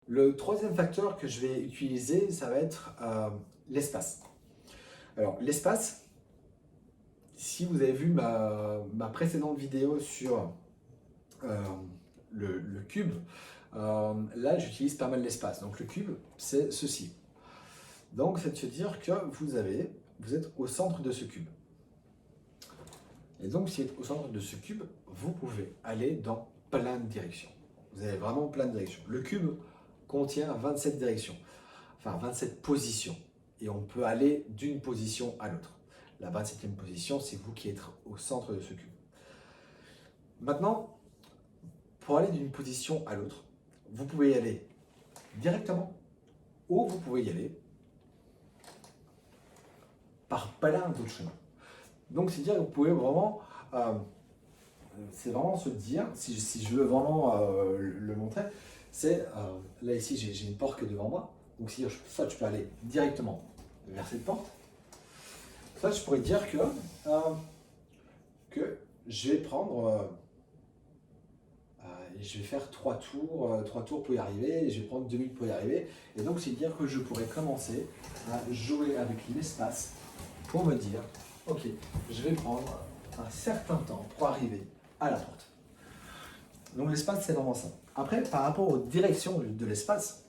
Le troisième facteur que je vais utiliser, ça va être l'espace. Alors, l'espace, si vous avez vu ma précédente vidéo sur euh, le cube, là, j'utilise pas mal l'espace. Donc, le cube, c'est ceci. Donc, c'est de se dire que vous êtes au centre de ce cube. Et donc, si vous êtes au centre de ce cube, vous pouvez aller dans plein de directions. Vous avez vraiment plein de directions. Le cube contient 27 directions, enfin 27 positions. Et on peut aller d'une position à l'autre. La 27e position, c'est vous qui êtes au centre de ce cube. Maintenant, pour aller d'une position à l'autre, vous pouvez y aller directement ou vous pouvez y aller par plein d'autres chemins. Donc, c'est dire que vous pouvez vraiment, c'est vraiment se dire, si je veux vraiment le montrer, c'est là ici j'ai une porte devant moi, donc si soit je peux aller directement vers cette porte, soit je pourrais dire que je vais prendre, je vais faire 3 tours pour y arriver, et je vais prendre 2 minutes pour y arriver, et donc c'est dire que je pourrais commencer à jouer avec l'espace pour me dire, ok, je vais prendre un certain temps pour arriver à la porte. Donc l'espace, c'est vraiment ça. Après, par rapport aux directions de l'espace,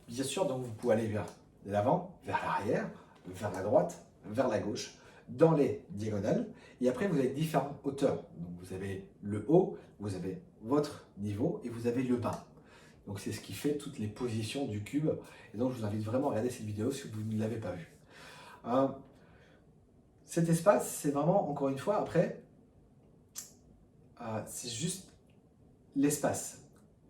bien sûr, donc vous pouvez aller vers l'avant, vers l'arrière, vers la droite, vers la gauche, dans les diagonales. Et après, vous avez différentes hauteurs. Donc vous avez le haut, vous avez votre niveau et vous avez le bas. Donc c'est ce qui fait toutes les positions du cube. Et donc je vous invite vraiment à regarder cette vidéo si vous ne l'avez pas vue. Cet espace, c'est vraiment, encore une fois, après, c'est juste l'espace.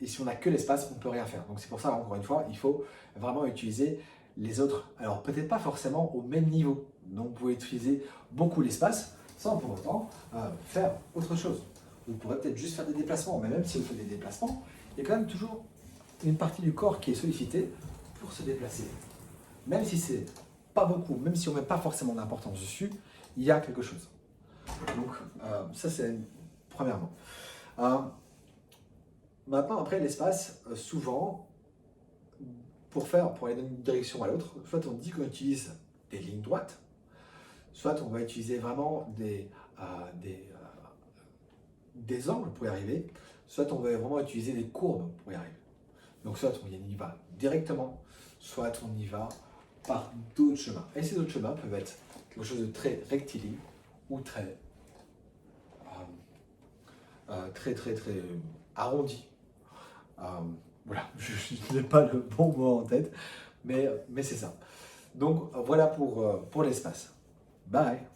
Et si on n'a que l'espace, on ne peut rien faire. Donc c'est pour ça, encore une fois, il faut vraiment utiliser les autres. Alors peut-être pas forcément au même niveau. Donc vous pouvez utiliser beaucoup l'espace sans pour autant faire autre chose. Vous pourrez peut-être juste faire des déplacements. Mais même si vous faites des déplacements, il y a quand même toujours une partie du corps qui est sollicitée pour se déplacer. Même si c'est pas beaucoup, même si on ne met pas forcément d'importance dessus, il y a quelque chose. Donc ça c'est premièrement. Maintenant, après l'espace, souvent, pour aller d'une direction à l'autre, soit on dit qu'on utilise des lignes droites, soit on va utiliser vraiment des angles pour y arriver, soit on va vraiment utiliser des courbes pour y arriver. Donc soit on y va directement, soit on y va par d'autres chemins. Et ces autres chemins peuvent être quelque chose de très rectiligne ou très arrondi. Voilà, je n'ai pas le bon mot en tête, mais c'est ça. Donc voilà pour l'espace. Bye!